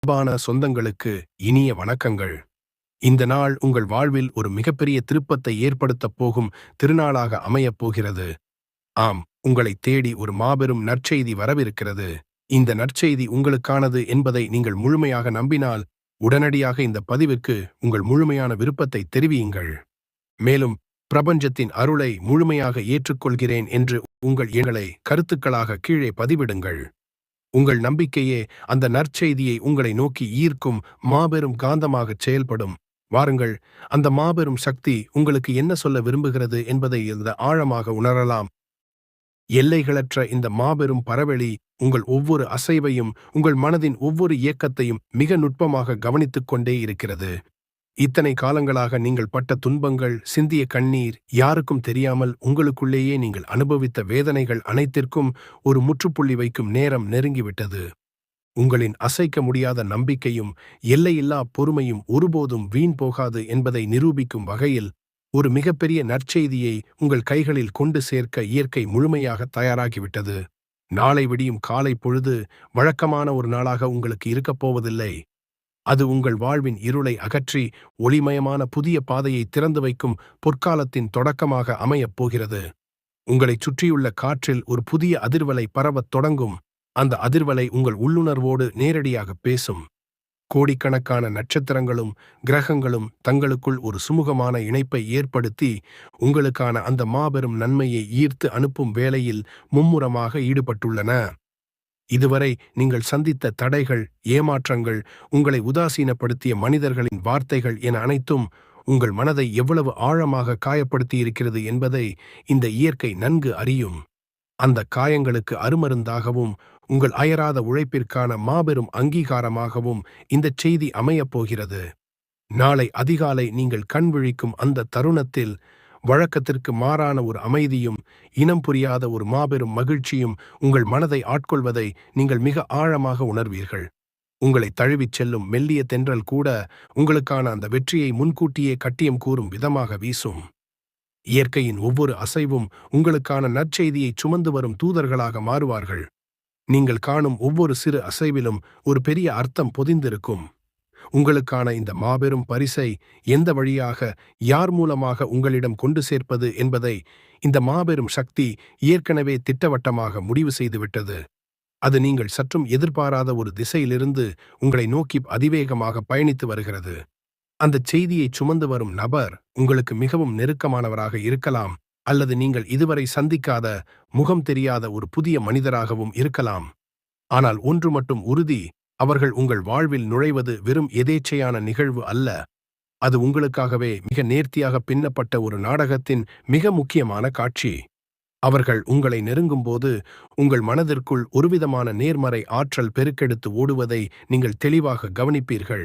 அன்பான சொந்தங்களுக்கு இனிய வணக்கங்கள். இந்த நாள் உங்கள் வாழ்வில் ஒரு மிகப்பெரிய திருப்பத்தை ஏற்படுத்தப் போகும் திருநாளாக அமையப் போகிறது. ஆம், உங்களைத் தேடி ஒரு மாபெரும் நற்செய்தி வரவிருக்கிறது. இந்த நற்செய்தி உங்களுக்கானது என்பதை நீங்கள் முழுமையாக நம்பினால், உடனடியாக இந்த பதிவிற்கு உங்கள் முழுமையான விருப்பத்தை தெரிவியுங்கள். மேலும், பிரபஞ்சத்தின் அருளை முழுமையாக ஏற்றுக்கொள்கிறேன் என்று உங்கள் எண்ணங்களை கருத்துக்களாக கீழே பதிவிடுங்கள். உங்கள் நம்பிக்கையே அந்த நற்செய்தியை உங்களை நோக்கி ஈர்க்கும் மாபெரும் காந்தமாகச் செயல்படும். வாருங்கள், அந்த மாபெரும் சக்தி உங்களுக்கு என்ன சொல்ல விரும்புகிறது என்பதை ஆழமாக உணரலாம். எல்லைகளற்ற இந்த மாபெரும் பரவெளி உங்கள் ஒவ்வொரு அசைவையும், உங்கள் மனதின் ஒவ்வொரு இயக்கத்தையும் மிக நுட்பமாக கவனித்துக் கொண்டே இருக்கிறது. இத்தனை காலங்களாக நீங்கள் பட்ட துன்பங்கள், சிந்திய கண்ணீர், யாருக்கும் தெரியாமல் உங்களுக்குள்ளேயே நீங்கள் அனுபவித்த வேதனைகள் அனைத்திற்கும் ஒரு முற்றுப்புள்ளி வைக்கும் நேரம் நெருங்கிவிட்டது. உங்களின் அசைக்க முடியாத நம்பிக்கையும் எல்லையில்லா பொறுமையும் ஒருபோதும் வீண் போகாது என்பதை நிரூபிக்கும் வகையில் ஒரு மிகப்பெரிய நற்செய்தியை உங்கள் கைகளில் கொண்டு சேர்க்க இயற்கை முழுமையாக தயாராகிவிட்டது. நாளை விடியும் காலை பொழுது வழக்கமான ஒரு நாளாக உங்களுக்கு இருக்கப் போவதில்லை. அது உங்கள் வாழ்வின் இருளை அகற்றி ஒளிமயமான புதிய பாதையை திறந்து வைக்கும் பொற்காலத்தின் தொடக்கமாக அமையப் போகிறது. உங்களைச் சுற்றியுள்ள காற்றில் ஒரு புதிய அதிர்வலை பரவத் தொடங்கும். அந்த அதிர்வலை உங்கள் உள்ளுணர்வோடு நேரடியாக பேசும். கோடிக்கணக்கான நட்சத்திரங்களும் கிரகங்களும் தங்களுக்குள் ஒரு சுமூகமான இணைப்பை ஏற்படுத்தி உங்களுக்கான அந்த மாபெரும் நன்மையை ஈர்த்து அனுப்பும் வேளையில் மும்முரமாக ஈடுபட்டுள்ளன. இதுவரை நீங்கள் சந்தித்த தடைகள், ஏமாற்றங்கள், உங்களை உதாசீனப்படுத்திய மனிதர்களின் வார்த்தைகள் என அனைத்தும் உங்கள் மனதை எவ்வளவு ஆழமாக காயப்படுத்தியிருக்கிறது என்பதை இந்த இயற்கை நன்கு அறியும். அந்த காயங்களுக்கு அருமருந்தாகவும் உங்கள் அயராத உழைப்பிற்கான மாபெரும் அங்கீகாரமாகவும் இந்தச் செய்தி அமையப் போகிறது. நாளை அதிகாலை நீங்கள் கண் விழிக்கும் அந்த தருணத்தில் வழக்கத்திற்கு மாறான ஒரு அமைதியும் இனம் புரியாத ஒரு மாபெரும் மகிழ்ச்சியும் உங்கள் மனதை ஆட்கொள்வதை நீங்கள் மிக ஆழமாக உணர்வீர்கள். உங்களை தழுவிச் செல்லும் மெல்லிய தென்றல் கூட உங்களுக்கான அந்த வெற்றியை முன்கூட்டியே கட்டியம் கூறும் விதமாக வீசும். இயற்கையின் ஒவ்வொரு அசைவும் உங்களுக்கான நற்செய்தியை சுமந்து வரும் தூதர்களாக மாறுவார்கள். நீங்கள் காணும் ஒவ்வொரு சிறு அசைவிலும் ஒரு பெரிய அர்த்தம் பொதிந்திருக்கும். உங்களுக்கான இந்த மாபெரும் பரிசை எந்த வழியாக, யார் மூலமாக உங்களிடம் கொண்டு சேர்ப்பது என்பதை இந்த மாபெரும் சக்தி ஏற்கனவே திட்டவட்டமாக முடிவு செய்துவிட்டது. அது நீங்கள் சற்றும் எதிர்பாராத ஒரு திசையிலிருந்து உங்களை நோக்கி அதிவேகமாக பயணித்து வருகிறது. அந்த செய்தியை சுமந்து வரும் நபர் உங்களுக்கு மிகவும் நெருக்கமானவராக இருக்கலாம், அல்லது நீங்கள் இதுவரை சந்திக்காத, முகம் தெரியாத ஒரு புதிய மனிதராகவும் இருக்கலாம். ஆனால் ஒன்று மட்டும் உறுதி, அவர்கள் உங்கள் வாழ்வில் நுழைவது வெறும் எதேச்சையான நிகழ்வு அல்ல. அது உங்களுக்காகவே மிக நேர்த்தியாக பின்னப்பட்ட ஒரு நாடகத்தின் மிக முக்கியமான காட்சி. அவர்கள் உங்களை நெருங்கும்போது உங்கள் மனதிற்குள் ஒருவிதமான நேர்மறை ஆற்றல் பெருக்கெடுத்து ஓடுவதை நீங்கள் தெளிவாக கவனிப்பீர்கள்.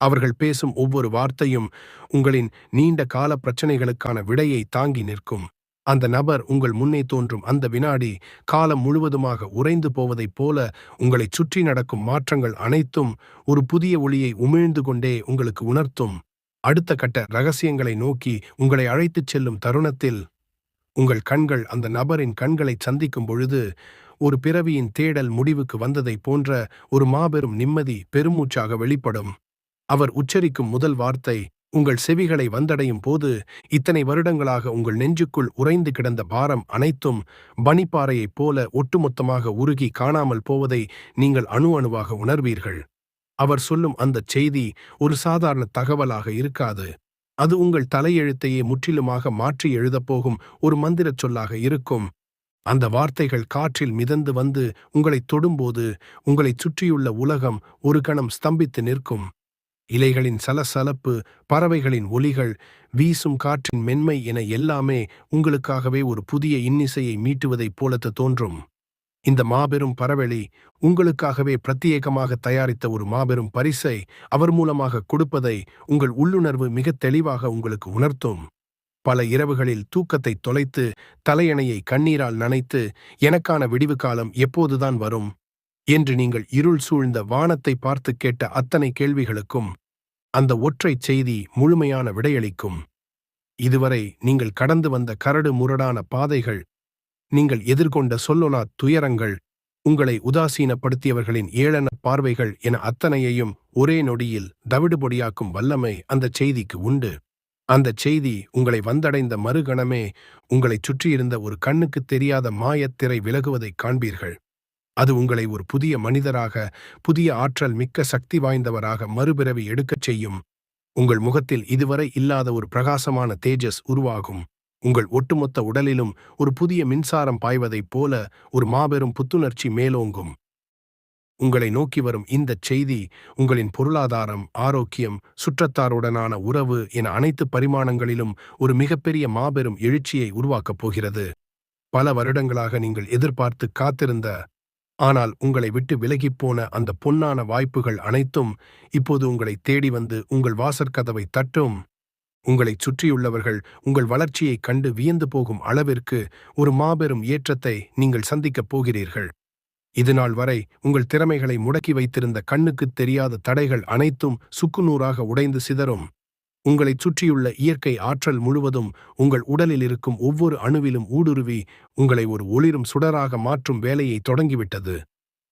அவர்கள் பேசும் ஒவ்வொரு வார்த்தையும் உங்களின் நீண்ட கால பிரச்சனைகளுக்கான விடையை தாங்கி நிற்கும். அந்த நபர் உங்கள் முன்னே தோன்றும் அந்த வினாடி காலம் முழுவதுமாக உறைந்து போவதைப் போல உங்களைச் சுற்றி நடக்கும் மாற்றங்கள் அனைத்தும் ஒரு புதிய ஒளியை உமிழ்ந்து கொண்டே உங்களுக்கு உணர்த்தும். அடுத்த கட்ட ரகசியங்களை நோக்கி உங்களை அழைத்துச் செல்லும் தருணத்தில் உங்கள் கண்கள் அந்த நபரின் கண்களை சந்திக்கும் பொழுது ஒரு பிறவியின் தேடல் முடிவுக்கு வந்ததைப் போன்ற ஒரு மாபெரும் நிம்மதி பெருமூச்சாக வெளிப்படும். அவர் உச்சரிக்கும் முதல் வார்த்தை உங்கள் செவிகளை வந்தடையும் போது இத்தனை வருடங்களாக உங்கள் நெஞ்சுக்குள் உறைந்து கிடந்த பாரம் அனைத்தும் பனிப்பாறையைப் போல ஒட்டுமொத்தமாக உருகி காணாமல் போவதை நீங்கள் அணு அணுவாக உணர்வீர்கள். அவர் சொல்லும் அந்தச் செய்தி ஒரு சாதாரண தகவலாக இருக்காது. அது உங்கள் தலையெழுத்தையே முற்றிலுமாக மாற்றி எழுதப்போகும் ஒரு மந்திரச் சொல்லாக இருக்கும். அந்த வார்த்தைகள் காற்றில் மிதந்து வந்து உங்களைத் தொடும்போது உங்களைச் சுற்றியுள்ள உலகம் ஒரு கணம் ஸ்தம்பித்து நிற்கும். இலைகளின் சலசலப்பு, பறவைகளின் ஒலிகள், வீசும் காற்றின் மென்மை என எல்லாமே உங்களுக்காகவே ஒரு புதிய இன்னிசையை மீட்டுவதைப் போலத் தோன்றும். இந்த மாபெரும் பரவெளி உங்களுக்காகவே பிரத்யேகமாக தயாரித்த ஒரு மாபெரும் பரிசை அவர் மூலமாக கொடுப்பதை உங்கள் உள்ளுணர்வு மிக தெளிவாக உங்களுக்கு உணர்த்தும். பல இரவுகளில் தூக்கத்தை தொலைத்து தலையணையை கண்ணீரால் நனைத்து எனக்கான விடிவு காலம் எப்போதுதான் வரும் என்று நீங்கள் இருள் சூழ்ந்த வானத்தை பார்த்து கேட்ட அத்தனை கேள்விகளுக்கும் அந்த ஒற்றைச் செய்தி முழுமையான விடையளிக்கும். இதுவரை நீங்கள் கடந்து வந்த கரடு முரடான பாதைகள், நீங்கள் எதிர்கொண்ட சொல்லொணா துயரங்கள், உங்களை உதாசீனப்படுத்தியவர்களின் ஏளன பார்வைகள் என அத்தனையையும் ஒரே நொடியில் தவிடுபொடியாக்கும் வல்லமை அந்த செய்திக்கு உண்டு. அந்தச் செய்தி உங்களை வந்தடைந்த மறுகணமே உங்களைச் சுற்றியிருந்த ஒரு கண்ணுக்குத் தெரியாத மாயத்திரை விலகுவதைக் காண்பீர்கள். அது உங்களை ஒரு புதிய மனிதராக, புதிய ஆற்றல் மிக்க சக்தி வாய்ந்தவராக மறுபிறவி எடுக்கச் செய்யும். உங்கள் முகத்தில் இதுவரை இல்லாத ஒரு பிரகாசமான தேஜஸ் உருவாகும். உங்கள் ஒட்டுமொத்த உடலிலும் ஒரு புதிய மின்சாரம் பாய்வதைப் போல ஒரு மாபெரும் புத்துணர்ச்சி மேலோங்கும். உங்களை நோக்கி வரும் இந்தச் செய்தி உங்களின் பொருளாதாரம், ஆரோக்கியம், சுற்றத்தாருடனான உறவு என அனைத்து பரிமாணங்களிலும் ஒரு மிகப்பெரிய மாபெரும் எழுச்சியை உருவாக்கப் போகிறது. பல வருடங்களாக நீங்கள் எதிர்பார்த்து காத்திருந்த, ஆனால் உங்களை விட்டு விலகிப்போன அந்த பொன்னான வாய்ப்புகள் அனைத்தும் இப்போது உங்களை தேடி வந்து உங்கள் வாசற்கதவை தட்டும். உங்களைச் சுற்றியுள்ளவர்கள் உங்கள் வளர்ச்சியைக் கண்டு வியந்து போகும் அளவிற்கு ஒரு மாபெரும் ஏற்றத்தை நீங்கள் சந்திக்கப் போகிறீர்கள். இதுநாள் வரை உங்கள் திறமைகளை முடக்கி வைத்திருந்த கண்ணுக்குத் தெரியாத தடைகள் அனைத்தும் சுக்குநூறாக உடைந்து சிதறும். உங்களைச் சுற்றியுள்ள இயற்கை ஆற்றல் முழுவதும் உங்கள் உடலில் இருக்கும் ஒவ்வொரு அணுவிலும் ஊடுருவி உங்களை ஒரு ஒளிரும் சுடராக மாற்றும் வேலையை தொடங்கிவிட்டது.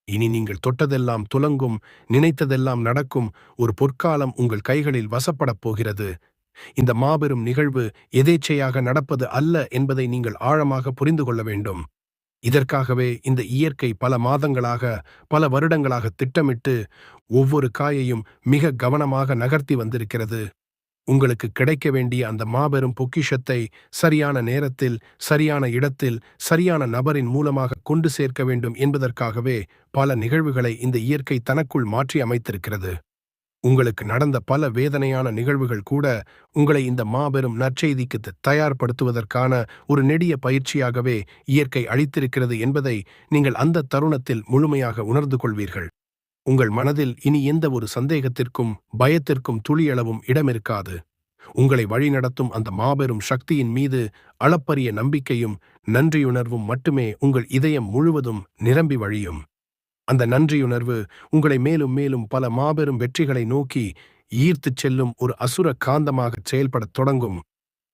இனி நீங்கள் தொட்டதெல்லாம் துலங்கும், நினைத்ததெல்லாம் நடக்கும் ஒரு பொற்காலம் உங்கள் கைகளில் வசப்படப் போகிறது. இந்த மாபெரும் நிகழ்வு எதேச்சையாக நடப்பது அல்ல என்பதை நீங்கள் ஆழமாக புரிந்து கொள்ள வேண்டும். இதற்காகவே இந்த இயற்கை பல மாதங்களாக, பல வருடங்களாக திட்டமிட்டு ஒவ்வொரு காயையும் மிக கவனமாக நகர்த்தி வந்திருக்கிறது. உங்களுக்கு கிடைக்க வேண்டிய அந்த மாபெரும் பொக்கிஷத்தை சரியான நேரத்தில், சரியான இடத்தில், சரியான நபரின் மூலமாக கொண்டு சேர்க்க வேண்டும் என்பதற்காகவே பல நிகழ்வுகளை இந்த இயற்கை தனக்குள் மாற்றி அமைத்திருக்கிறது. உங்களுக்கு நடந்த பல வேதனையான நிகழ்வுகள் கூட உங்களை இந்த மாபெரும் நற்செய்திக்கு தயார்படுத்துவதற்கான ஒரு நெடிய பயிற்சியாகவே இயற்கை அளித்திருக்கிறது என்பதை நீங்கள் அந்த தருணத்தில் முழுமையாக உணர்ந்து கொள்வீர்கள். உங்கள் மனதில் இனி எந்த ஒரு சந்தேகத்திற்கும், பயத்திற்கும் துளியளவும் இடமிருக்காது. உங்களை வழிநடத்தும் அந்த மாபெரும் சக்தியின் மீது அளப்பரிய நம்பிக்கையும் நன்றியுணர்வும் மட்டுமே உங்கள் இதயம் முழுவதும் நிரம்பி வழியும். அந்த நன்றியுணர்வு உங்களை மேலும் மேலும் பல மாபெரும் வெற்றிகளை நோக்கி ஈர்த்துச் செல்லும் ஒரு அசுர காந்தமாகச் செயல்படத் தொடங்கும்.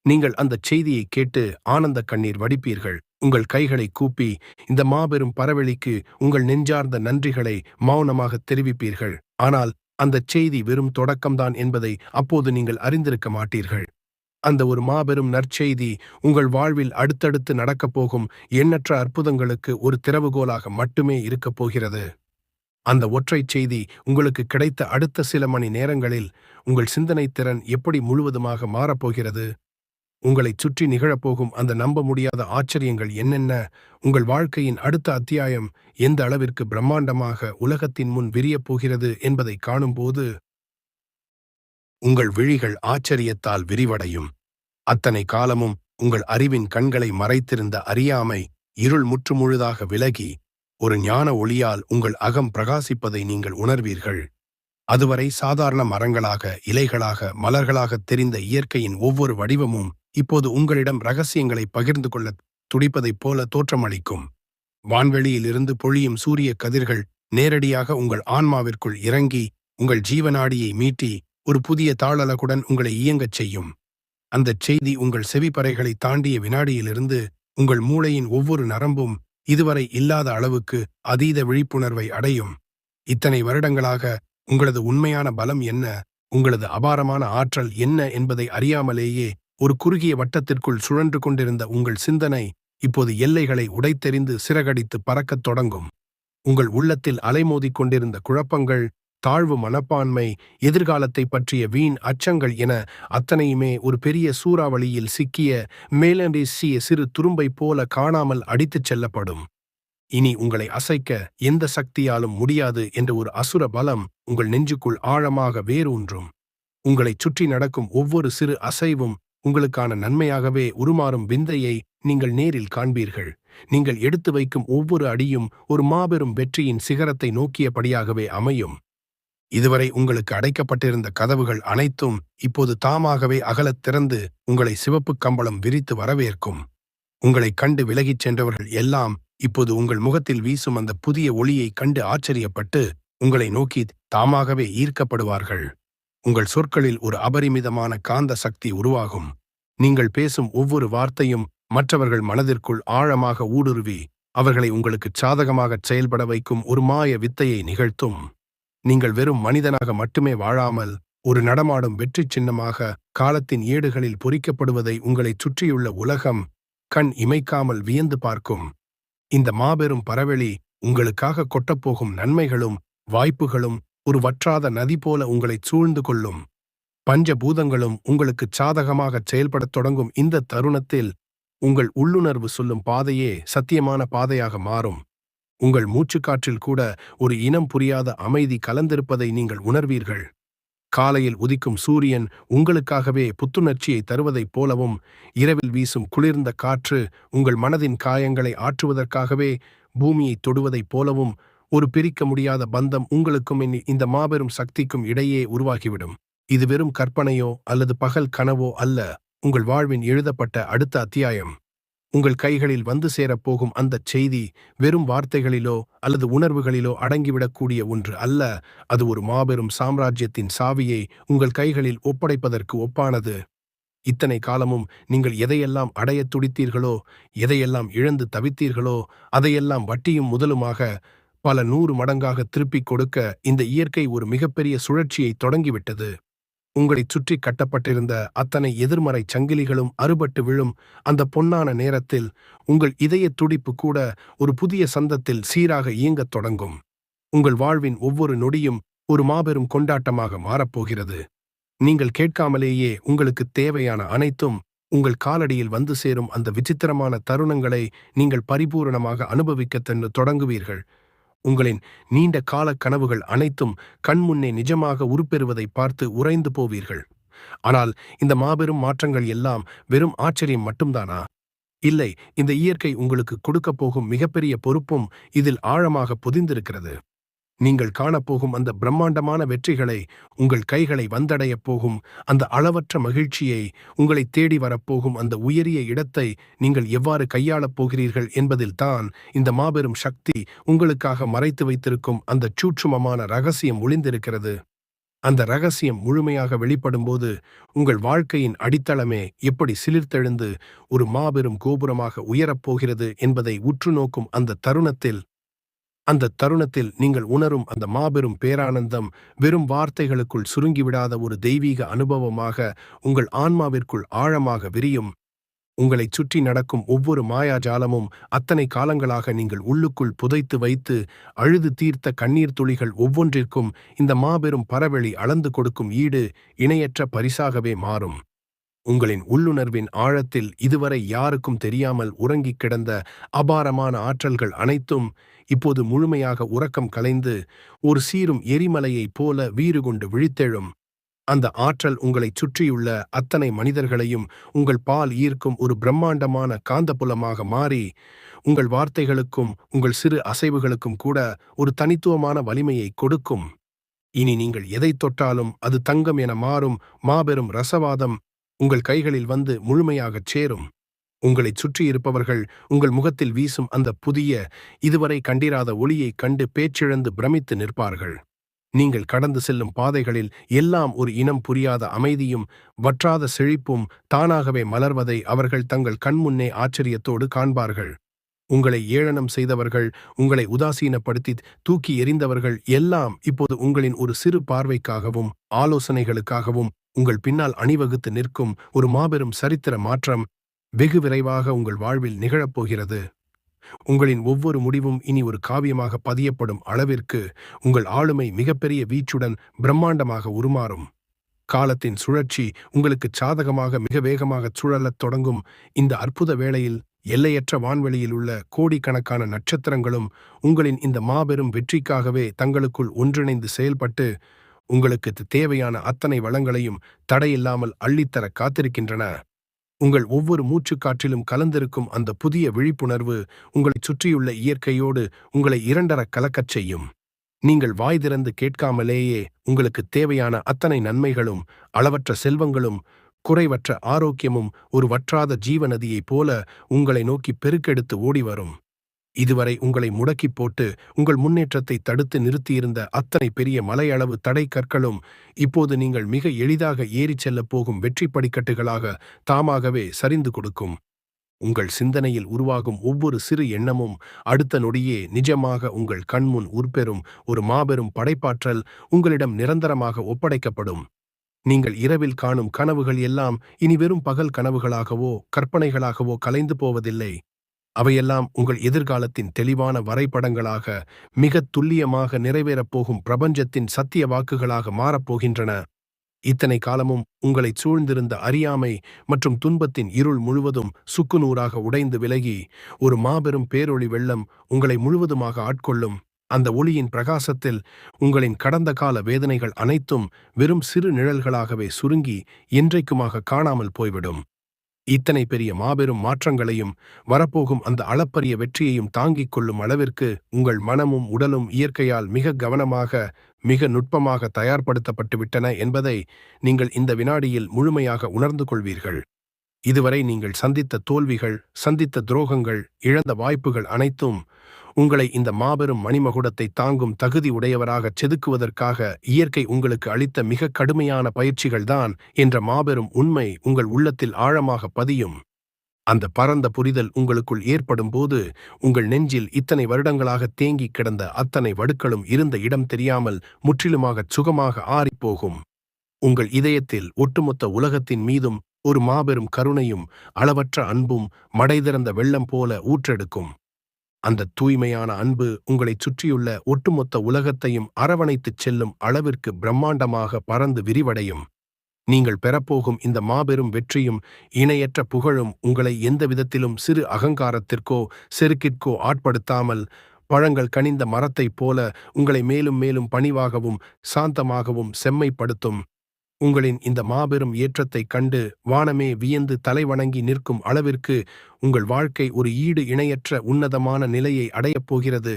நீங்கள் அந்தச் செய்தியை கேட்டு ஆனந்த கண்ணீர் வடிப்பீர்கள். உங்கள் கைகளை கூப்பி இந்த மாபெரும் பரவெளிக்கு உங்கள் நெஞ்சார்ந்த நன்றிகளை மௌனமாகத் தெரிவிப்பீர்கள். ஆனால் அந்தச் செய்தி வெறும் தொடக்கம்தான் என்பதை அப்போது நீங்கள் அறிந்திருக்க மாட்டீர்கள். அந்த ஒரு மாபெரும் நற்செய்தி உங்கள் வாழ்வில் அடுத்தடுத்து நடக்கப் போகும் எண்ணற்ற அற்புதங்களுக்கு ஒரு திறவுகோலாக மட்டுமே இருக்கப் போகிறது. அந்த ஒற்றைச் செய்தி உங்களுக்கு கிடைத்த அடுத்த சில மணி நேரங்களில் உங்கள் சிந்தனைத் திறன் எப்படி முழுவதுமாக மாறப்போகிறது, உங்களைச் சுற்றி நிகழப்போகும் அந்த நம்ப முடியாத ஆச்சரியங்கள் என்னென்ன, உங்கள் வாழ்க்கையின் அடுத்த அத்தியாயம் எந்த அளவிற்கு பிரம்மாண்டமாக உலகத்தின் முன் விரியப் போகிறது என்பதை காணும்போது உங்கள் விழிகள் ஆச்சரியத்தால் விரிவடையும். அத்தனை காலமும் உங்கள் அறிவின் கண்களை மறைத்திருந்த அறியாமை இருள் முற்றுமுழுதாக விலகி ஒரு ஞான ஒளியால் உங்கள் அகம் பிரகாசிப்பதை நீங்கள் உணர்வீர்கள். அதுவரை சாதாரண மரங்களாக, இலைகளாக, மலர்களாகத் தெரிந்த இயற்கையின் ஒவ்வொரு வடிவமும் இப்போது உங்களிடம் ரகசியங்களை பகிர்ந்து கொள்ள துடிப்பதைப் போல தோற்றமளிக்கும். வான்வெளியிலிருந்து பொழியும் சூரிய கதிர்கள் நேரடியாக உங்கள் ஆன்மாவிற்குள் இறங்கி உங்கள் ஜீவநாடியை மீட்டி ஒரு புதிய தாளலகுடன் உங்களை இயங்கச் செய்யும். அந்தச் செய்தி உங்கள் செவிப்பறைகளை தாண்டிய வினாடியிலிருந்து உங்கள் மூளையின் ஒவ்வொரு நரம்பும் இதுவரை இல்லாத அளவுக்கு அதீத விழிப்புணர்வை அடையும். இத்தனை வருடங்களாக உங்களது உண்மையான பலம் என்ன, உங்களது அபாரமான ஆற்றல் என்ன என்பதை அறியாமலேயே ஒரு குறுகிய வட்டத்திற்குள் சுழன்று கொண்டிருந்த உங்கள் சிந்தனை இப்போது எல்லைகளை உடைத்தெறிந்து சிறகடித்து பறக்கத் தொடங்கும். உங்கள் உள்ளத்தில் அலைமோதிக் கொண்டிருந்த குழப்பங்கள், தாழ்வு மனப்பான்மை, எதிர்காலத்தை பற்றிய வீண் அச்சங்கள் என அத்தனையுமே ஒரு பெரிய சூறாவளியில் சிக்கிய மேலண்டேசிய சிறு துரும்பை போல காணாமல் அடித்துச் செல்லப்படும். இனி உங்களை அசைக்க எந்த சக்தியாலும் முடியாது என்ற ஒரு அசுர பலம் உங்கள் நெஞ்சுக்குள் ஆழமாக வேரூன்றும். உங்களைச் சுற்றி நடக்கும் ஒவ்வொரு சிறு அசைவும் உங்களுக்கான நன்மையாகவே உருமாறும் விந்தையை நீங்கள் நேரில் காண்பீர்கள். நீங்கள் எடுத்து வைக்கும் ஒவ்வொரு அடியும் ஒரு மாபெரும் வெற்றியின் சிகரத்தை நோக்கியபடியாகவே அமையும். இதுவரை உங்களுக்கு அடைக்கப்பட்டிருந்த கதவுகள் அனைத்தும் இப்போது தாமாகவே அகலத் திறந்து உங்களை சிவப்பு கம்பளம் விரித்து வரவேற்கும். உங்களைக் கண்டு விலகிச் சென்றவர்கள் எல்லாம் இப்போது உங்கள் முகத்தில் வீசும் அந்த புதிய ஒளியைக் கண்டு ஆச்சரியப்பட்டு உங்களை நோக்கி தாமாகவே ஈர்க்கப்படுவார்கள். உங்கள் சொற்களில் ஒரு அபரிமிதமான காந்த சக்தி உருவாகும். நீங்கள் பேசும் ஒவ்வொரு வார்த்தையும் மற்றவர்கள் மனதிற்குள் ஆழமாக ஊடுருவி அவர்களை உங்களுக்கு சாதகமாகச் செயல்பட வைக்கும் ஒரு மாய வித்தையை நிகழ்த்தும். நீங்கள் வெறும் மனிதனாக மட்டுமே வாழாமல் ஒரு நடமாடும் வெற்றிச் சின்னமாக காலத்தின் ஏடுகளில் பொறிக்கப்படுவதை உங்களைச் சுற்றியுள்ள உலகம் கண் இமைக்காமல் வியந்து பார்க்கும். இந்த மாபெரும் பரவெளி உங்களுக்காக கொட்டப்போகும் நன்மைகளும் வாய்ப்புகளும் ஒரு வற்றாத நதி போல உங்களைச் சூழ்ந்து கொள்ளும். பஞ்சபூதங்களும் உங்களுக்குச் சாதகமாகச் செயல்படத் தொடங்கும் இந்த தருணத்தில் உங்கள் உள்ளுணர்வு சொல்லும் பாதையே சத்தியமான பாதையாக மாறும். உங்கள் மூச்சுக்காற்றில் கூட ஒரு இனம் புரியாத அமைதி கலந்திருப்பதை நீங்கள் உணர்வீர்கள். காலையில் உதிக்கும் சூரியன் உங்களுக்காகவே புத்துணர்ச்சியை தருவதைப் போலவும், இரவில் வீசும் குளிர்ந்த காற்று உங்கள் மனதின் காயங்களை ஆற்றுவதற்காகவே பூமியைத் தொடுவதைப் போலவும் ஒரு பிரிக்க முடியாத பந்தம் உங்களுக்கும் இந்த மாபெரும் சக்திக்கும் இடையே உருவாகிவிடும். இது வெறும் கற்பனையோ அல்லது பகல் கனவோ அல்ல, உங்கள் வாழ்வின் எழுதப்பட்ட அடுத்த அத்தியாயம். உங்கள் கைகளில் வந்து சேரப்போகும் அந்தச் செய்தி வெறும் வார்த்தைகளிலோ அல்லது உணர்வுகளிலோ அடங்கிவிடக்கூடிய ஒன்று அல்ல. அது ஒரு மாபெரும் சாம்ராஜ்யத்தின் சாவியை உங்கள் கைகளில் ஒப்படைப்பதற்கு ஒப்பானது. இத்தனை காலமும் நீங்கள் எதையெல்லாம் அடையத் துடித்தீர்களோ, எதையெல்லாம் இழந்து தவித்தீர்களோ, அதையெல்லாம் வட்டியும் முதலுமாக பல 100 மடங்காக திருப்பிக் கொடுக்க இந்த இயற்கை ஒரு மிகப்பெரிய சுழற்சியை தொடங்கிவிட்டது. உங்களைச் சுற்றி கட்டப்பட்டிருந்த அத்தனை எதிர்மறை சங்கிலிகளும் அறுபட்டு விழும் அந்த பொன்னான நேரத்தில் உங்கள் இதயத் துடிப்பு கூட ஒரு புதிய சந்தத்தில் சீராக இயங்கத் தொடங்கும். உங்கள் வாழ்வின் ஒவ்வொரு நொடியும் ஒரு மாபெரும் கொண்டாட்டமாக மாறப்போகிறது. நீங்கள் கேட்காமலேயே உங்களுக்குத் தேவையான அனைத்தும் உங்கள் காலடியில் வந்து சேரும். அந்த விசித்திரமான தருணங்களை நீங்கள் பரிபூரணமாக அனுபவிக்கத் தொடங்குவீர்கள். உங்களின் நீண்ட கால கனவுகள் அனைத்தும் கண்முன்னே நிஜமாக உருப்பெறுவதை பார்த்து உறைந்து போவீர்கள். ஆனால் இந்த மாபெரும் மாற்றங்கள் எல்லாம் வெறும் ஆச்சரியம் மட்டும்தானா? இல்லை, இந்த இயற்கை உங்களுக்கு கொடுக்கப் போகும் மிகப்பெரிய பொறுப்பும் இதில் ஆழமாக பொதிந்திருக்கிறது. நீங்கள் காணப்போகும் அந்த பிரம்மாண்டமான வெற்றிகளை, உங்கள் கைகளை வந்தடையப் போகும் அந்த அளவற்ற மகிழ்ச்சியை, உங்களை தேடி வரப்போகும் அந்த உயரிய இடத்தை நீங்கள் எவ்வாறு கையாளப் போகிறீர்கள் என்பதில்தான் இந்த மாபெரும் சக்தி உங்களுக்காக மறைத்து வைத்திருக்கும் அந்த சூட்சுமமான ரகசியம் ஒளிந்திருக்கிறது. அந்த ரகசியம் முழுமையாக வெளிப்படும்போது உங்கள் வாழ்க்கையின் அடித்தளமே எப்படி சிலிர்த்தெழுந்து ஒரு மாபெரும் கோபுரமாக உயரப்போகிறது என்பதை உற்று நோக்கும் அந்த தருணத்தில் நீங்கள் உணரும் அந்த மாபெரும் பேரானந்தம் வெறும் வார்த்தைகளுக்குள் சுருங்கிவிடாத ஒரு தெய்வீக அனுபவமாக உங்கள் ஆன்மாவிற்குள் ஆழமாக விரியும். உங்களைச் சுற்றி நடக்கும் ஒவ்வொரு மாயாஜாலமும் அத்தனை காலங்களாக நீங்கள் உள்ளுக்குள் புதைத்து வைத்து அழுது தீர்த்த கண்ணீர் துளிகள் ஒவ்வொன்றிற்கும் இந்த மாபெரும் பரவெளி அளந்து கொடுக்கும் ஈடு இணையற்ற பரிசாகவே மாறும். உங்களின் உள்ளுணர்வின் ஆழத்தில் இதுவரை யாருக்கும் தெரியாமல் உறங்கிக் கிடந்த அபாரமான ஆற்றல்கள் அனைத்தும் இப்போது முழுமையாக உறக்கம் கலைந்து ஒரு சீரும் எரிமலையைப் போல வீறு கொண்டு விழித்தெழும். அந்த ஆற்றல் உங்களைச் சுற்றியுள்ள அத்தனை மனிதர்களையும் உங்கள் பால் ஈர்க்கும் ஒரு பிரம்மாண்டமான காந்தப்புலமாக மாறி, உங்கள் வார்த்தைகளுக்கும் உங்கள் சிறு அசைவுகளுக்கும் கூட ஒரு தனித்துவமான வலிமையை கொடுக்கும். இனி நீங்கள் எதைத் தொட்டாலும் அது தங்கம் என மாறும் மாபெரும் ரசவாதம் உங்கள் கைகளில் வந்து முழுமையாகச் சேரும். உங்களைச் சுற்றியிருப்பவர்கள் உங்கள் முகத்தில் வீசும் அந்த புதிய, இதுவரை கண்டிராத ஒளியைக் கண்டு பேச்சிழந்து பிரமித்து நிற்பார்கள். நீங்கள் கடந்து செல்லும் பாதைகளில் எல்லாம் ஒரு இனம் புரியாத அமைதியும் வற்றாத செழிப்பும் தானாகவே மலர்வதை அவர்கள் தங்கள் கண்முன்னே ஆச்சரியத்தோடு காண்பார்கள். உங்களை ஏளனம் செய்தவர்கள், உங்களை உதாசீனப்படுத்தி தூக்கி எறிந்தவர்கள் எல்லாம் இப்போது உங்களின் ஒரு சிறு பார்வைக்காகவும் ஆலோசனைகளுக்காகவும் உங்கள் பின்னால் அணிவகுத்து நிற்கும். ஒரு மாபெரும் சரித்திர மாற்றம் வெகு விரைவாக உங்கள் வாழ்வில் நிகழப்போகிறது. உங்களின் ஒவ்வொரு முடிவும் இனி ஒரு காவியமாக பதியப்படும் அளவிற்கு உங்கள் ஆளுமை மிகப்பெரிய வீச்சுடன் பிரம்மாண்டமாக உருமாறும். காலத்தின் சுழற்சி உங்களுக்குச் சாதகமாக மிக வேகமாகச் சுழலத் தொடங்கும். இந்த அற்புத வேளையில் எல்லையற்ற வான்வெளியில் உள்ள கோடிக்கணக்கான நட்சத்திரங்களும் உங்களின் இந்த மாபெரும் வெற்றிக்காகவே தங்களுக்குள் ஒன்றிணைந்து செயல்பட்டு உங்களுக்கு தேவையான அத்தனை வளங்களையும் தடையில்லாமல் அள்ளித்தர காத்திருக்கின்றன. உங்கள் ஒவ்வொரு மூச்சுக்காற்றிலும் கலந்திருக்கும் அந்த புதிய விழிப்புணர்வு உங்களைச் சுற்றியுள்ள இயற்கையோடு உங்களை இரண்டரக் கலக்கச் செய்யும். நீங்கள் வாய் திறந்து கேட்காமலேயே உங்களுக்குத் தேவையான அத்தனை நன்மைகளும் அளவற்ற செல்வங்களும் குறைவற்ற ஆரோக்கியமும் ஒரு வற்றாத ஜீவநதியைப் போல உங்களை நோக்கி பெருக்கெடுத்து ஓடிவரும். இதுவரை உங்களை முடக்கிப் போட்டு உங்கள் முன்னேற்றத்தை தடுத்து நிறுத்தியிருந்த அத்தனை பெரிய மலையளவு தடை கற்களும் இப்போது நீங்கள் மிக எளிதாக ஏறிச் செல்லப் போகும் வெற்றி படிக்கட்டுகளாக தாமாகவே சரிந்து கொடுக்கும். உங்கள் சிந்தனையில் உருவாகும் ஒவ்வொரு சிறு எண்ணமும் அடுத்த நொடியே நிஜமாக உங்கள் கண்முன் உருப்பெறும் ஒரு மாபெரும் படைப்பாற்றல் உங்களிடம் நிரந்தரமாக ஒப்படைக்கப்படும். நீங்கள் இரவில் காணும் கனவுகள் எல்லாம் இனி வெறும் பகல் கனவுகளாகவோ கற்பனைகளாகவோ கலைந்து போவதில்லை. அவையெல்லாம் உங்கள் எதிர்காலத்தின் தெளிவான வரைபடங்களாக, மிகத் துல்லியமாக நிறைவேறப் போகும் பிரபஞ்சத்தின் சத்திய வாக்குகளாக மாறப்போகின்றன. இத்தனை காலமும் உங்களைச் சூழ்ந்திருந்த அறியாமை மற்றும் துன்பத்தின் இருள் முழுவதும் சுக்குநூறாக உடைந்து விலகி, ஒரு மாபெரும் பேரொளி வெள்ளம் உங்களை முழுவதுமாக ஆட்கொள்ளும். அந்த ஒளியின் பிரகாசத்தில் உங்களின் கடந்த கால வேதனைகள் அனைத்தும் வெறும் சிறு நிழல்களாகவே சுருங்கி என்றைக்குமாக காணாமல் போய்விடும். இத்தனை பெரிய மாபெரும் மாற்றங்களையும் வரப்போகும் அந்த அளப்பரிய வெற்றியையும் தாங்கிக் கொள்ளும் அளவிற்கு உங்கள் மனமும் உடலும் இயற்கையால் மிக கவனமாக, மிக நுட்பமாக தயார்படுத்தப்பட்டு விட்டன என்பதை நீங்கள் இந்த வினாடியில் முழுமையாக உணர்ந்து கொள்வீர்கள். இதுவரை நீங்கள் சந்தித்த தோல்விகள், சந்தித்த துரோகங்கள், இழந்த வாய்ப்புகள் அனைத்தும் உங்களை இந்த மாபெரும் மணிமகுடத்தை தாங்கும் தகுதி உடையவராகச் செதுக்குவதற்காக இயற்கை உங்களுக்கு அளித்த மிக கடுமையான பயிற்சிகள்தான் என்ற மாபெரும் உண்மை உங்கள் உள்ளத்தில் ஆழமாக பதியும். அந்த பரந்த புரிதல் உங்களுக்குள் ஏற்படும் போது உங்கள் நெஞ்சில் இத்தனை வருடங்களாக தேங்கிக் கிடந்த அத்தனை வடுக்களும் இருந்த இடம் தெரியாமல் முற்றிலுமாகச் சுகமாக ஆறிப்போகும். உங்கள் இதயத்தில் ஒட்டுமொத்த உலகத்தின் மீதும் ஒரு மாபெரும் கருணையும் அளவற்ற அன்பும் மடைதிறந்த வெள்ளம் போல ஊற்றெடுக்கும். அந்த தூய்மையான அன்பு உங்களைச் சுற்றியுள்ள ஒட்டுமொத்த உலகத்தையும் அரவணைத்துச் செல்லும் அளவிற்கு பிரம்மாண்டமாக பறந்து விரிவடையும். நீங்கள் பெறப்போகும் இந்த மாபெரும் வெற்றியும் இணையற்ற புகழும் உங்களை எந்த விதத்திலும் சிறு அகங்காரத்திற்கோ செருக்கிற்கோ ஆட்படுத்தாமல், பழங்கள் கனிந்த மரத்தைப் போல உங்களை மேலும் மேலும் பணிவாகவும் சாந்தமாகவும் செம்மைப்படுத்தும். உங்களின் இந்த மாபெரும் ஏற்றத்தைக் கண்டு வானமே வியந்து தலைவணங்கி நிற்கும் அளவிற்கு உங்கள் வாழ்க்கை ஒரு ஈடு இணையற்ற உன்னதமான நிலையை அடையப் போகிறது.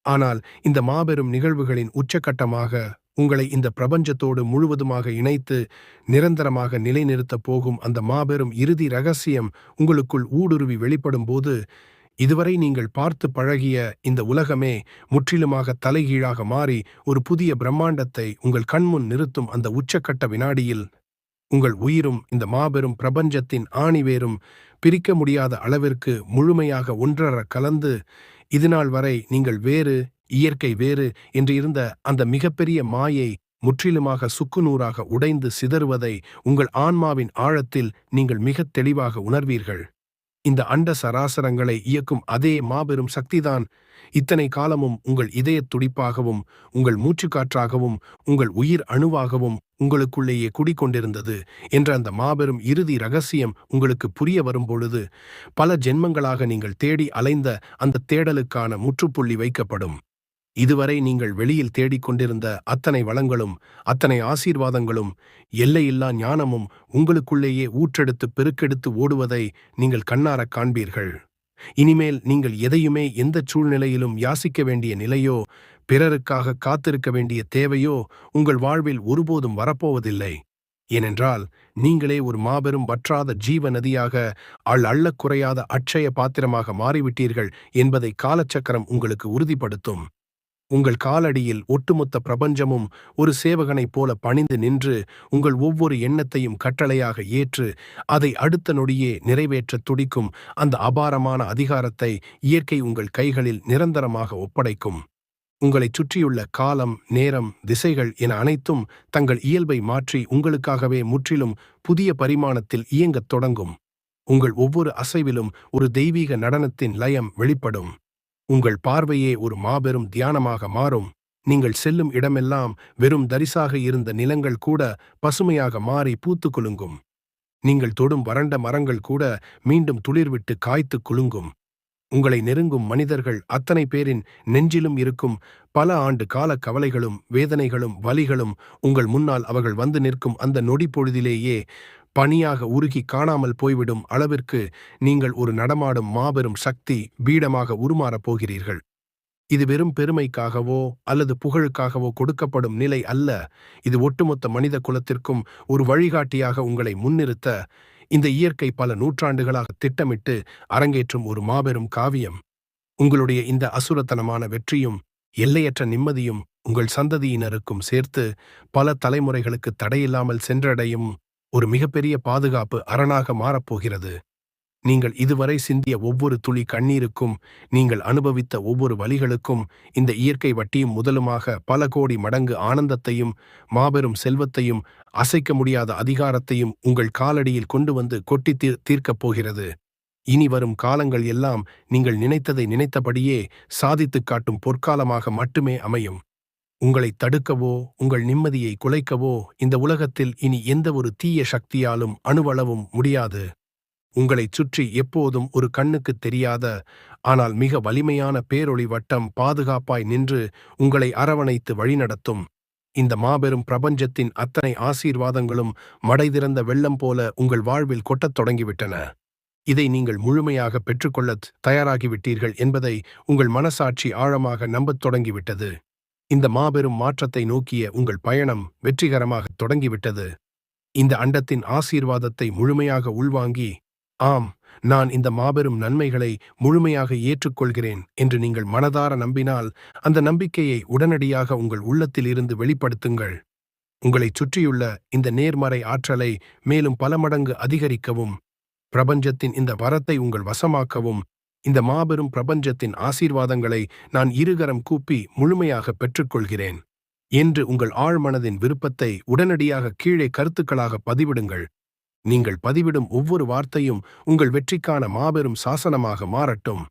ஆனால் இந்த மாபெரும் நிகழ்வுகளின் உச்சக்கட்டமாக உங்களை இந்த பிரபஞ்சத்தோடு முழுவதுமாக இணைத்து நிரந்தரமாக நிலைநிறுத்தப் போகும் அந்த மாபெரும் இறுதி இரகசியம் உங்களுக்குள் ஊடுருவி வெளிப்படும் போது, இதுவரை நீங்கள் பார்த்து பழகிய இந்த உலகமே முற்றிலுமாக தலைகீழாக மாறி ஒரு புதிய பிரம்மாண்டத்தை உங்கள் கண்முன் நிறுத்தும் அந்த உச்சக்கட்ட வினாடியில், உங்கள் உயிரும் இந்த மாபெரும் பிரபஞ்சத்தின் ஆணிவேரும் பிரிக்க முடியாத அளவிற்கு முழுமையாக ஒன்றர கலந்து, இதுநாள் வரை நீங்கள் வேறு, இயற்கை வேறு என்று இருந்த அந்த மிகப்பெரிய மாயை முற்றிலுமாக சுக்குநூறாக உடைந்து சிதறுவதை உங்கள் ஆன்மாவின் ஆழத்தில் நீங்கள் மிகத் தெளிவாக உணர்வீர்கள். இந்த அண்ட சராசரங்களை இயக்கும் அதே மாபெரும் சக்திதான் இத்தனை காலமும் உங்கள் இதயத் துடிப்பாகவும், உங்கள் மூச்சுக்காற்றாகவும், உங்கள் உயிர் அணுவாகவும் உங்களுக்குள்ளேயே குடிக்கொண்டிருந்தது என்ற அந்த மாபெரும் இறுதி இரகசியம் உங்களுக்கு புரிய வரும்பொழுது, பல ஜென்மங்களாக நீங்கள் தேடி அலைந்த அந்த தேடலுக்கான முற்றுப்புள்ளி வைக்கப்படும். இதுவரை நீங்கள் வெளியில் தேடிக்கொண்டிருந்த அத்தனை வளங்களும், அத்தனை ஆசீர்வாதங்களும், எல்லையில்லா ஞானமும் உங்களுக்குள்ளேயே ஊற்றெடுத்து பெருக்கெடுத்து ஓடுவதை நீங்கள் கண்ணாரக் காண்பீர்கள். இனிமேல் நீங்கள் எதையுமே எந்தச் சூழ்நிலையிலும் யாசிக்க வேண்டிய நிலையோ, பிறருக்காக காத்திருக்க வேண்டிய தேவையோ உங்கள் வாழ்வில் ஒருபோதும் வரப்போவதில்லை. ஏனென்றால் நீங்களே ஒரு மாபெரும் வற்றாத ஜீவ நதியாக, அள்ளக் குறையாத அட்சய பாத்திரமாக மாறிவிட்டீர்கள் என்பதை காலச்சக்கரம் உங்களுக்கு உறுதிப்படுத்தும். உங்கள் காலடியில் ஒட்டுமொத்த பிரபஞ்சமும் ஒரு சேவகனைப் போல பணிந்து நின்று உங்கள் ஒவ்வொரு எண்ணத்தையும் கட்டளையாக ஏற்று அதை அடுத்த நொடியே நிறைவேற்றத் துடிக்கும் அந்த அபாரமான அதிகாரத்தை இயற்கை உங்கள் கைகளில் நிரந்தரமாக ஒப்படைக்கும். உங்களைச் சுற்றியுள்ள காலம், நேரம், திசைகள் என அனைத்தும் தங்கள் இயல்பை மாற்றி உங்களுக்காகவே முற்றிலும் புதிய பரிமாணத்தில் இயங்கத் தொடங்கும். உங்கள் ஒவ்வொரு அசைவிலும் ஒரு தெய்வீக நடனத்தின் லயம் வெளிப்படும். உங்கள் பார்வையே ஒரு மாபெரும் தியானமாக மாறும். நீங்கள் செல்லும் இடமெல்லாம் வெறும் தரிசாக இருந்த நிலங்கள் கூட பசுமையாக மாறி பூத்து குலுங்கும். நீங்கள் தொடும் வறண்ட மரங்கள் கூட மீண்டும் துளிர்விட்டு காய்த்து குலுங்கும். உங்களை நெருங்கும் மனிதர்கள் அத்தனை பேரின் நெஞ்சிலும் இருக்கும் பல ஆண்டு கால கவலைகளும் வேதனைகளும் வலிகளும் உங்கள் முன்னால் அவர்கள் வந்து நிற்கும் அந்த நொடி பொழுதிலேயே பனியாக உருகி காணாமல் போய்விடும் அளவிற்கு நீங்கள் ஒரு நடமாடும் மாபெரும் சக்தி பீடமாக உருமாறப் போகிறீர்கள். இது வெறும் பெருமைக்காகவோ அல்லது புகழுக்காகவோ கொடுக்கப்படும் நிலை அல்ல. இது ஒட்டுமொத்த மனித குலத்திற்கும் ஒரு வழிகாட்டியாக உங்களை முன்னிறுத்த இந்த இயற்கை பல நூற்றாண்டுகளாக திட்டமிட்டு அரங்கேற்றும் ஒரு மாபெரும் காவியம். உங்களுடைய இந்த அசுரத்தனமான வெற்றியும் எல்லையற்ற நிம்மதியும் உங்கள் சந்ததியினருக்கும் சேர்த்து பல தலைமுறைகளுக்கு தடையில்லாமல் சென்றடையும் ஒரு மிகப்பெரிய பாதுகாப்பு அரணாக மாறப்போகிறது. நீங்கள் இதுவரை சிந்திய ஒவ்வொரு துளி கண்ணீருக்கும், நீங்கள் அனுபவித்த ஒவ்வொரு வலிகளுக்கும், இந்த இயற்கை வட்டியும் முதலுமாக பல கோடி மடங்கு ஆனந்தத்தையும், மாபெரும் செல்வத்தையும், அசைக்க முடியாத அதிகாரத்தையும் உங்கள் காலடியில் கொண்டு வந்து கொட்டி தீர்க்கப் போகிறது. இனி வரும் காலங்கள் எல்லாம் நீங்கள் நினைத்ததை நினைத்தபடியே சாதித்துக் காட்டும் பொற்காலமாக மட்டுமே அமையும். உங்களை தடுக்கவோ, உங்கள் நிம்மதியை குலைக்கவோ இந்த உலகத்தில் இனி எந்த ஒரு தீய சக்தியாலும் அணுவளவும் முடியாது. உங்களைச் சுற்றி எப்போதும் ஒரு கண்ணுக்குத் தெரியாத, ஆனால் மிக வலிமையான பேரொளி வட்டம் பாதுகாப்பாய் நின்று உங்களை அரவணைத்து வழிநடத்தும். இந்த மாபெரும் பிரபஞ்சத்தின் அத்தனை ஆசீர்வாதங்களும் மடைதிறந்த வெள்ளம் போல உங்கள் வாழ்வில் கொட்டத் தொடங்கிவிட்டன. இதை நீங்கள் முழுமையாக பெற்றுக்கொள்ளத் தயாராகிவிட்டீர்கள் என்பதை உங்கள் மனசாட்சி ஆழமாக நம்பத் தொடங்கிவிட்டது. இந்த மாபெரும் மாற்றத்தை நோக்கிய உங்கள் பயணம் வெற்றிகரமாகத் தொடங்கிவிட்டது. இந்த அண்டத்தின் ஆசீர்வாதத்தை முழுமையாக உள்வாங்கி, ஆம், நான் இந்த மாபெரும் நன்மைகளை முழுமையாக ஏற்றுக்கொள்கிறேன் என்று நீங்கள் மனதார நம்பினால், அந்த நம்பிக்கையை உடனடியாக உங்கள் உள்ளத்தில் இருந்து வெளிப்படுத்துங்கள். உங்களைச் சுற்றியுள்ள இந்த நேர்மறை ஆற்றலை மேலும் பல மடங்கு அதிகரிக்கவும், பிரபஞ்சத்தின் இந்த வரத்தை உங்கள் வசமாக்கவும், இந்த மாபெரும் பிரபஞ்சத்தின் ஆசீர்வாதங்களை நான் இருகரம் கூப்பி முழுமையாக பெற்றுக்கொள்கிறேன் என்று உங்கள் ஆழ்மனதின் விருப்பத்தை உடனடியாக கீழே கருத்துக்களாக பதிவிடுங்கள். நீங்கள் பதிவிடும் ஒவ்வொரு வார்த்தையும் உங்கள் வெற்றிக்கான மாபெரும் சாசனமாக மாறட்டும்.